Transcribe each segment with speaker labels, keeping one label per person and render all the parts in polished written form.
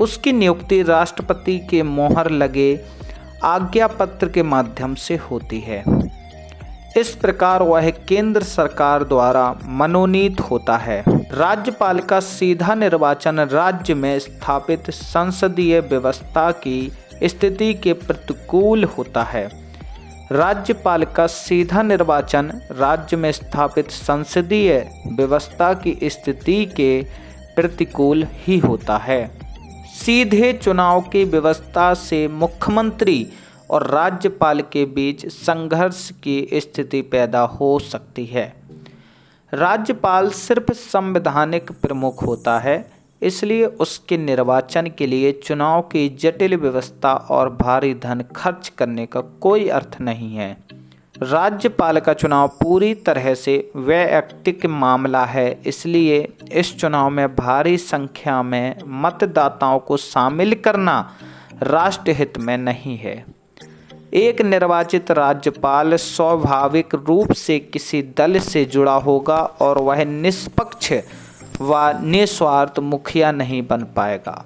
Speaker 1: उसकी नियुक्ति राष्ट्रपति के मोहर लगे आज्ञा पत्र के माध्यम से होती है। इस प्रकार वह केंद्र सरकार द्वारा मनोनीत होता है। राज्यपाल का सीधा निर्वाचन राज्य में स्थापित संसदीय व्यवस्था की स्थिति के प्रतिकूल होता है। राज्यपाल का सीधा निर्वाचन राज्य में स्थापित संसदीय व्यवस्था की स्थिति के प्रतिकूल ही होता है। सीधे चुनाव की व्यवस्था से मुख्यमंत्री और राज्यपाल के बीच संघर्ष की स्थिति पैदा हो सकती है। राज्यपाल सिर्फ संवैधानिक प्रमुख होता है, इसलिए उसके निर्वाचन के लिए चुनाव की जटिल व्यवस्था और भारी धन खर्च करने का कोई अर्थ नहीं है। राज्यपाल का चुनाव पूरी तरह से वैयक्तिक मामला है, इसलिए इस चुनाव में भारी संख्या में मतदाताओं को शामिल करना राष्ट्रहित में नहीं है। एक निर्वाचित राज्यपाल स्वाभाविक रूप से किसी दल से जुड़ा होगा और वह निष्पक्ष व निस्वार्थ मुखिया नहीं बन पाएगा।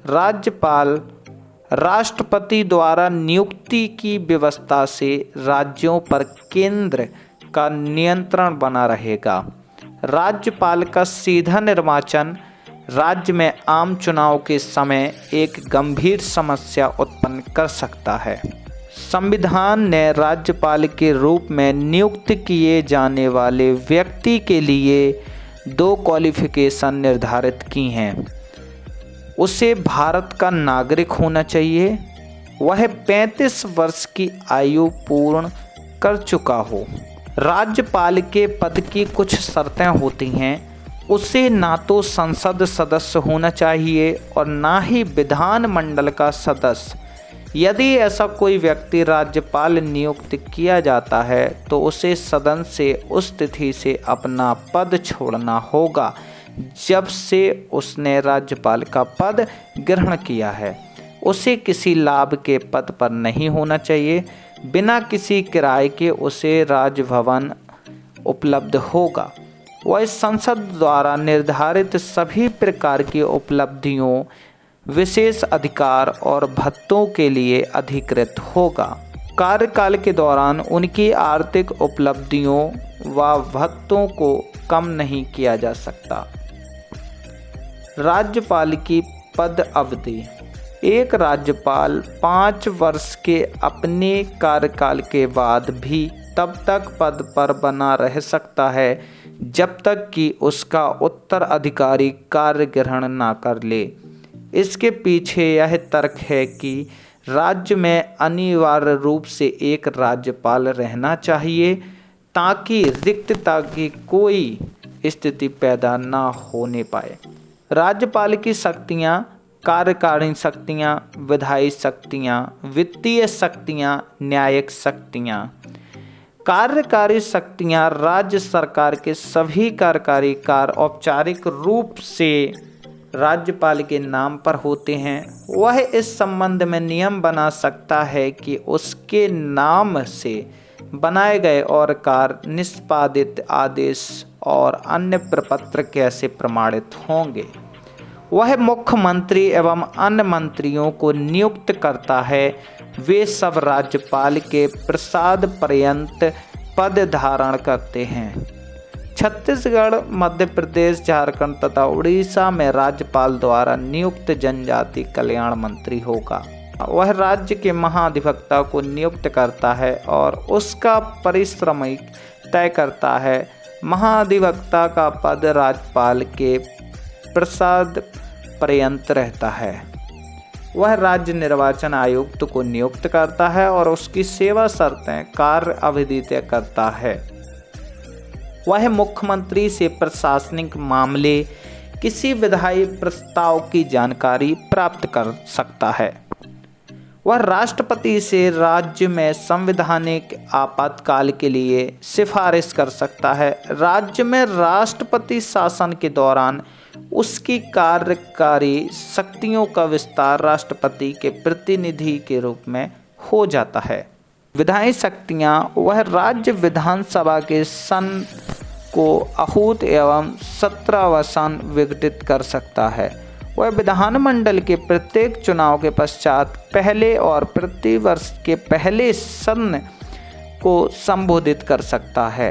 Speaker 1: राज्यपाल राष्ट्रपति द्वारा नियुक्ति की व्यवस्था से राज्यों पर केंद्र का नियंत्रण बना रहेगा। राज्यपाल का सीधा निर्वाचन राज्य में आम चुनाव के समय एक गंभीर समस्या उत्पन्न कर सकता है। संविधान ने राज्यपाल के रूप में नियुक्त किए जाने वाले व्यक्ति के लिए 2 क्वालिफिकेशन निर्धारित की हैं। उसे भारत का नागरिक होना चाहिए, वह 35 वर्ष की आयु पूर्ण कर चुका हो। राज्यपाल के पद की कुछ शर्तें होती हैं। उसे ना तो संसद सदस्य होना चाहिए और ना ही विधानमंडल का सदस्य। यदि ऐसा कोई व्यक्ति राज्यपाल नियुक्त किया जाता है तो उसे सदन से उस तिथि से अपना पद छोड़ना होगा जब से उसने राज्यपाल का पद ग्रहण किया है। उसे किसी लाभ के पद पर नहीं होना चाहिए। बिना किसी किराए के उसे राजभवन उपलब्ध होगा। वह संसद द्वारा निर्धारित सभी प्रकार की उपलब्धियों, विशेष अधिकार और भत्तों के लिए अधिकृत होगा। कार्यकाल के दौरान उनकी आर्थिक उपलब्धियों व भत्तों को कम नहीं किया जा सकता। राज्यपाल की पद अवधि। एक राज्यपाल 5 वर्ष के अपने कार्यकाल के बाद भी तब तक पद पर बना रह सकता है जब तक कि उसका उत्तराधिकारी कार्य ग्रहण ना कर ले। इसके पीछे यह तर्क है कि राज्य में अनिवार्य रूप से एक राज्यपाल रहना चाहिए ताकि रिक्तता की कोई स्थिति पैदा ना होने पाए। राज्यपाल की शक्तियाँ, कार्यकारिणी शक्तियाँ, विधायी शक्तियाँ, वित्तीय शक्तियाँ, न्यायिक शक्तियाँ। कार्यकारी शक्तियाँ राज्य सरकार के सभी कार्यकारी कार्य औपचारिक रूप से राज्यपाल के नाम पर होते हैं। वह इस संबंध में नियम बना सकता है कि उसके नाम से बनाए गए और कार्य निष्पादित आदेश और अन्य प्रपत्र कैसे प्रमाणित होंगे। वह मुख्यमंत्री एवं अन्य मंत्रियों को नियुक्त करता है। वे सब राज्यपाल के प्रसाद पर्यंत पद धारण करते हैं। छत्तीसगढ़, मध्य प्रदेश, झारखंड तथा उड़ीसा में राज्यपाल द्वारा नियुक्त जनजाति कल्याण मंत्री होगा। वह राज्य के महाधिवक्ता को नियुक्त करता है और उसका पारिश्रमिक तय करता है। महाधिवक्ता का पद राज्यपाल के प्रसाद पर्यंत रहता है। वह राज्य निर्वाचन आयुक्त को नियुक्त करता है और उसकी सेवा शर्तें, कार्य अवधि तय करता है। वह मुख्यमंत्री से प्रशासनिक मामले, किसी विधायी प्रस्ताव की जानकारी प्राप्त कर सकता है। वह राष्ट्रपति से राज्य में संवैधानिक आपातकाल के लिए सिफारिश कर सकता है। राज्य में राष्ट्रपति शासन के दौरान उसकी कार्यकारी शक्तियों का विस्तार राष्ट्रपति के प्रतिनिधि के रूप में हो जाता है। विधायी शक्तियाँ, वह राज्य विधानसभा के सन को आहूत एवं सत्रावसान विघटित कर सकता है। वह विधानमंडल के प्रत्येक चुनाव के पश्चात पहले और प्रति वर्ष के पहले सत्र को संबोधित कर सकता है।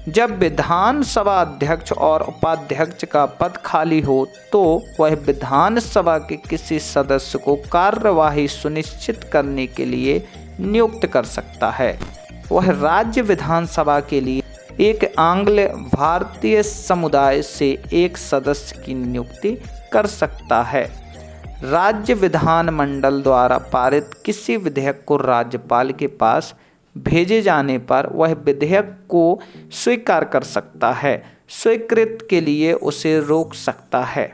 Speaker 1: जब विधानसभा अध्यक्ष और उपाध्यक्ष का पद खाली हो तो वह विधानसभा के किसी सदस्य को कार्यवाही सुनिश्चित करने के लिए नियुक्त कर सकता है। वह राज्य विधानसभा के लिए एक आंग्ल भारतीय समुदाय से एक सदस्य की नियुक्ति कर सकता है। राज्य विधानमंडल द्वारा पारित किसी विधेयक को राज्यपाल के पास भेजे जाने पर वह विधेयक को स्वीकार कर सकता है, स्वीकृत के लिए उसे रोक सकता है।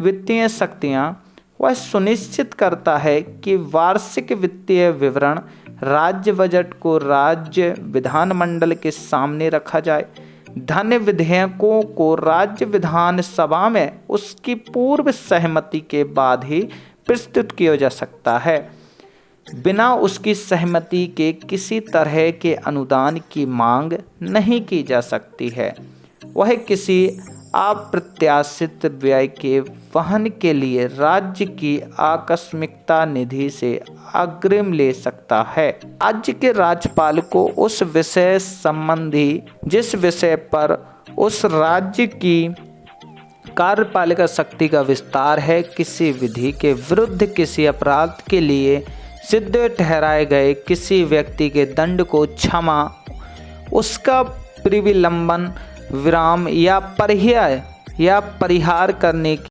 Speaker 1: वित्तीय शक्तियाँ, वह सुनिश्चित करता है कि वार्षिक वित्तीय विवरण राज्य बजट को राज्य विधानमंडल के सामने रखा जाए। धन विधेयकों को राज्य विधानसभा में उसकी पूर्व सहमति के बाद ही प्रस्तुत किया जा सकता है। बिना उसकी सहमति के किसी तरह के अनुदान की मांग नहीं की जा सकती है। वह किसी अप्रत्याशित व्यय के वहन के लिए राज्य की आकस्मिकता निधि से अग्रिम ले सकता है। राज्य के राज्यपाल को उस विषय संबंधी जिस विषय पर उस राज्य की कार्यपालिका शक्ति का विस्तार है, किसी विधि के विरुद्ध किसी अपराध के लिए सिद्ध ठहराए गए किसी व्यक्ति के दंड को क्षमा, उसका प्रतिविलंबन, विराम या परिहार करने की